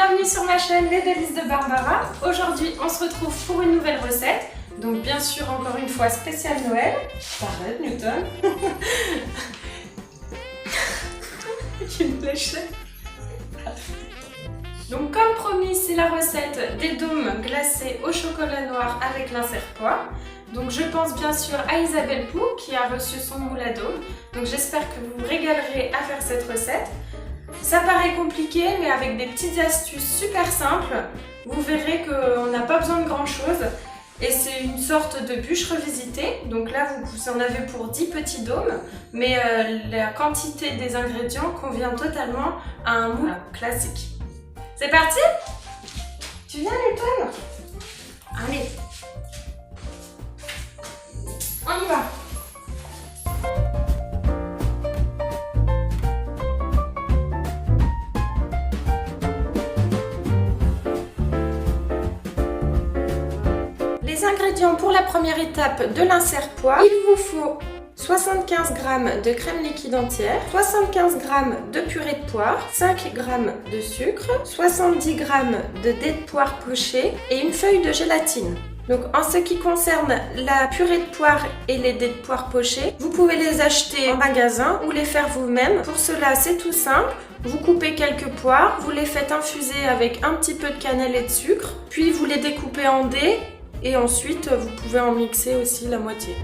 bienvenue sur ma chaîne Les Délices de Barbara. Aujourd'hui on se retrouve pour une nouvelle recette. Donc bien sûr encore une fois spécial Noël. Arrête Newton. Tu me léchais. Donc comme promis, c'est la recette des dômes glacés au chocolat noir avec l'insert pois. Donc je pense bien sûr à Isabelle Pou qui a reçu son moule à dôme. Donc j'espère que vous vous régalerez à faire cette recette. Ça paraît compliqué, mais avec des petites astuces super simples, vous verrez qu'on n'a pas besoin de grand chose. Et c'est une sorte de bûche revisitée. Donc là, vous en avez pour 10 petits dômes, mais la quantité des ingrédients convient totalement à un moule classique. C'est parti? Tu viens, Newton? Allez, on y va! Les ingrédients pour la première étape de l'insert pois, il vous faut 75 g de crème liquide entière, 75 g de purée de poire, 5 g de sucre, 70 g de dés de poire pochés et une feuille de gélatine. Donc en ce qui concerne la purée de poire et les dés de poire pochés, vous pouvez les acheter en magasin ou les faire vous-même. Pour cela, c'est tout simple. Vous coupez quelques poires, vous les faites infuser avec un petit peu de cannelle et de sucre, puis vous les découpez en dés et ensuite vous pouvez en mixer aussi la moitié.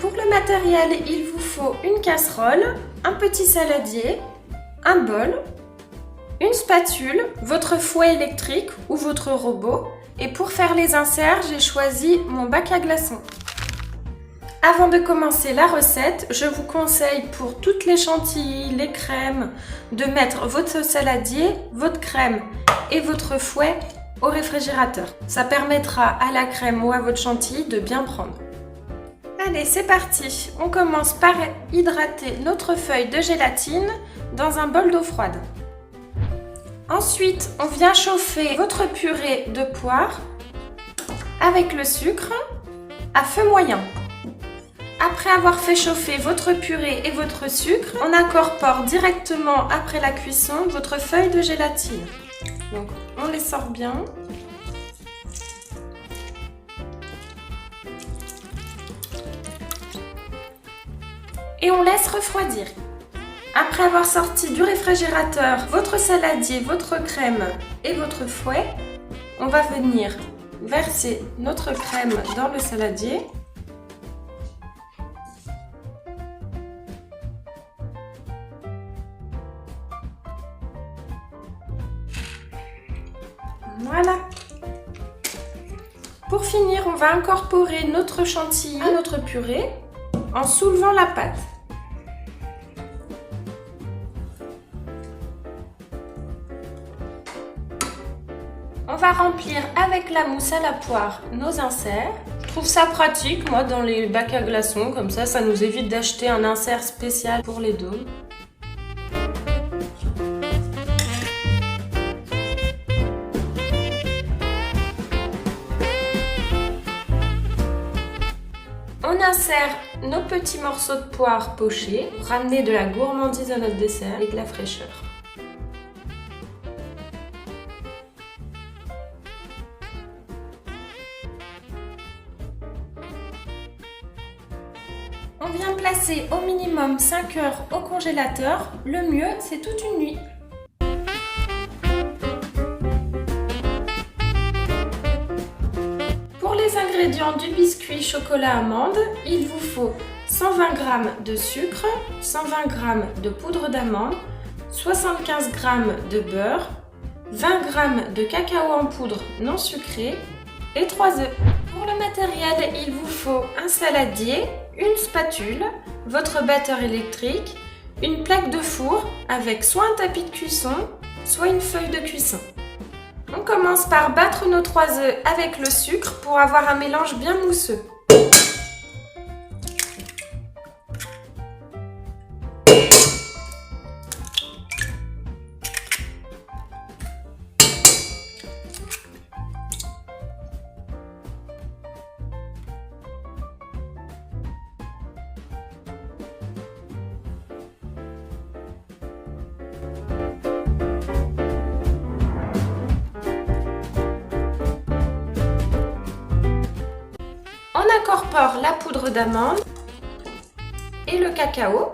Pour le matériel, il vous faut une casserole, un petit saladier, un bol, une spatule, votre fouet électrique ou votre robot. Et pour faire les inserts, j'ai choisi mon bac à glaçons. Avant de commencer la recette, je vous conseille pour toutes les chantilly, les crèmes, de mettre votre saladier, votre crème et votre fouet au réfrigérateur. Ça permettra à la crème ou à votre chantilly de bien prendre. Allez, c'est parti. On commence par hydrater notre feuille de gélatine dans un bol d'eau froide. Ensuite, on vient chauffer votre purée de poire avec le sucre à feu moyen. Après avoir fait chauffer votre purée et votre sucre, on incorpore directement après la cuisson votre feuille de gélatine. Donc, on les sort bien. Et on laisse refroidir. Après avoir sorti du réfrigérateur votre saladier, votre crème et votre fouet, on va venir verser notre crème dans le saladier. Voilà. Pour finir, on va incorporer notre chantilly à notre purée en soulevant la pâte. On va remplir avec la mousse à la poire nos inserts. Je trouve ça pratique, moi, dans les bacs à glaçons, comme ça nous évite d'acheter un insert spécial pour les dômes. On insère nos petits morceaux de poire pochés pour ramener de la gourmandise à notre dessert et de la fraîcheur. On vient placer au minimum 5 heures au congélateur. Le mieux, c'est toute une nuit. Pour les ingrédients du biscuit chocolat amande, il vous faut 120 g de sucre, 120 g de poudre d'amande, 75 g de beurre, 20 g de cacao en poudre non sucré et 3 œufs. Pour le matériel, il vous faut un saladier, une spatule, votre batteur électrique, une plaque de four avec soit un tapis de cuisson, soit une feuille de cuisson. On commence par battre nos 3 œufs avec le sucre pour avoir un mélange bien mousseux. incorpore la poudre d'amande et le cacao.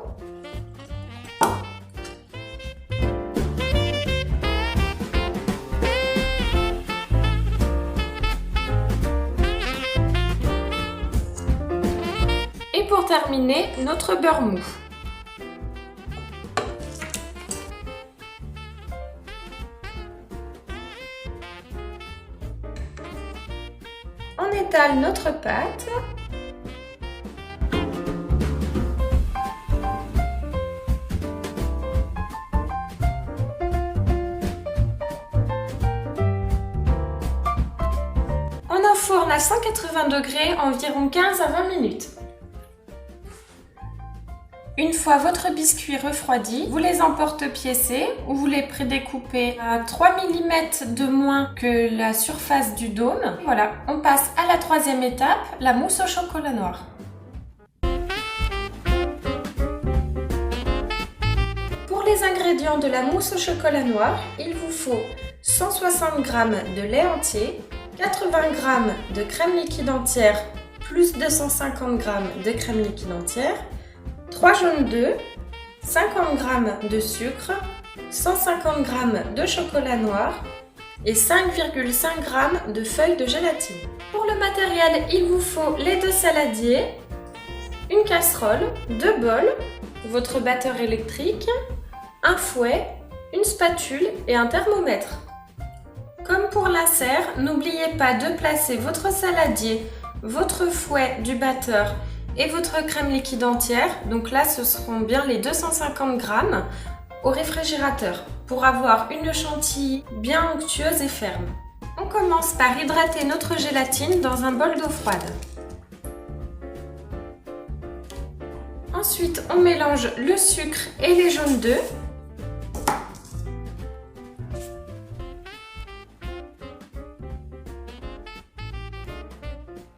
Et pour terminer, notre beurre mou. On étale notre pâte. On enfourne à 180 degrés environ 15 à 20 minutes. Une fois votre biscuit refroidi, vous les emporte-piécez ou vous les prédécoupez à 3 mm de moins que la surface du dôme. Voilà, on passe à la troisième étape, la mousse au chocolat noir. Pour les ingrédients de la mousse au chocolat noir, il vous faut 160 g de lait entier, 80 g de crème liquide entière plus 250 g de crème liquide entière, 3 jaunes d'œufs, 50 g de sucre, 150 g de chocolat noir et 5,5 g de feuilles de gélatine. Pour le matériel, il vous faut les 2 saladiers, une casserole, 2 bols, votre batteur électrique, un fouet, une spatule et un thermomètre. Comme pour l'insert, n'oubliez pas de placer votre saladier, votre fouet du batteur et votre crème liquide entière, donc là ce seront bien les 250 g, au réfrigérateur pour avoir une chantilly bien onctueuse et ferme. On commence par hydrater notre gélatine dans un bol d'eau froide. Ensuite, on mélange le sucre et les jaunes d'œufs.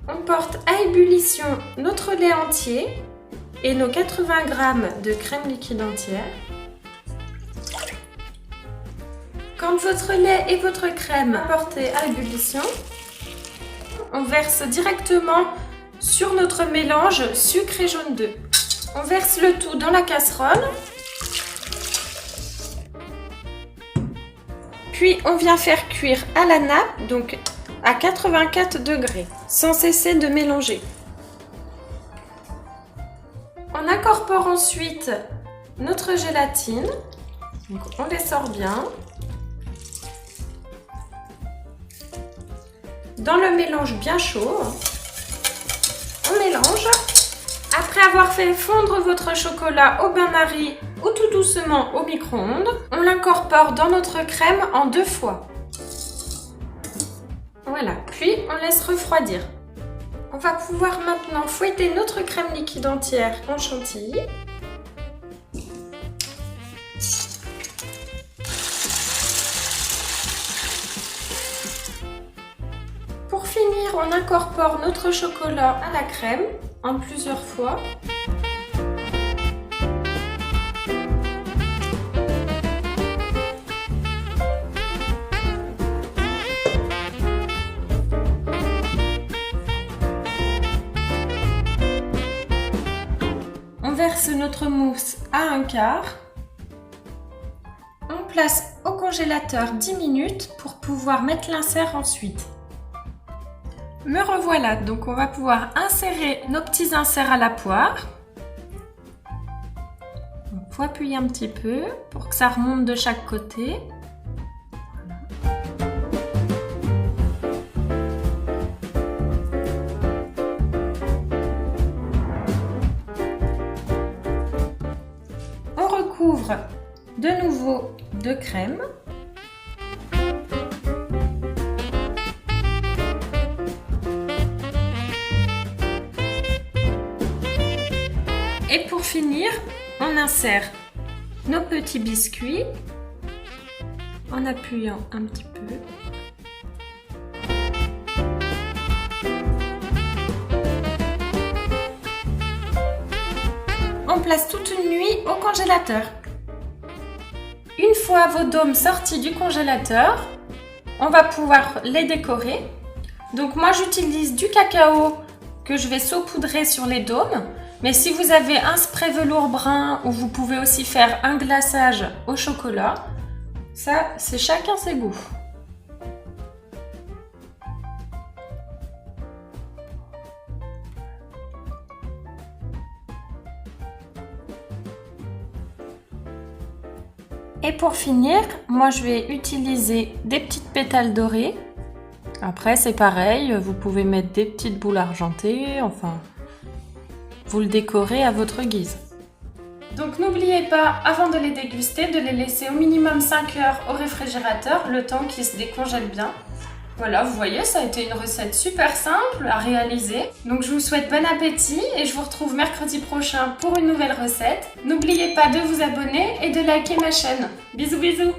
On porte à ébullition notre lait entier et nos 80 g de crème liquide entière. Quand votre lait et votre crème sont portés à ébullition, on verse directement sur notre mélange sucre et jaune d'œuf. On verse le tout dans la casserole. Puis on vient faire cuire à la nappe, donc à 84 degrés, sans cesser de mélanger. On incorpore ensuite notre gélatine, donc on les sort bien. Dans le mélange bien chaud, on mélange. Après avoir fait fondre votre chocolat au bain-marie ou tout doucement au micro-ondes, on l'incorpore dans notre crème en 2 fois. Voilà, puis on laisse refroidir. On va pouvoir maintenant fouetter notre crème liquide entière en chantilly. Pour finir, on incorpore notre chocolat à la crème en plusieurs fois. On verse notre mousse à 1/4. On place au congélateur 10 minutes pour pouvoir mettre l'insert ensuite. Me revoilà, donc on va pouvoir insérer nos petits inserts à la poire. Il faut appuyer un petit peu pour que ça remonte de chaque côté. On recouvre de nouveau de crème. Et pour finir, on insère nos petits biscuits en appuyant un petit peu. On place toute une nuit au congélateur. Une fois vos dômes sortis du congélateur, on va pouvoir les décorer. Donc moi j'utilise du cacao que je vais saupoudrer sur les dômes. Mais si vous avez un spray velours brun ou vous pouvez aussi faire un glaçage au chocolat, ça c'est chacun ses goûts. Et pour finir, moi je vais utiliser des petites pétales dorées. Après c'est pareil, vous pouvez mettre des petites boules argentées, enfin, vous le décorez à votre guise. Donc n'oubliez pas, avant de les déguster, de les laisser au minimum 5 heures au réfrigérateur, le temps qu'ils se décongèlent bien. Voilà, vous voyez, ça a été une recette super simple à réaliser. Donc je vous souhaite bon appétit et je vous retrouve mercredi prochain pour une nouvelle recette. N'oubliez pas de vous abonner et de liker ma chaîne. Bisous bisous!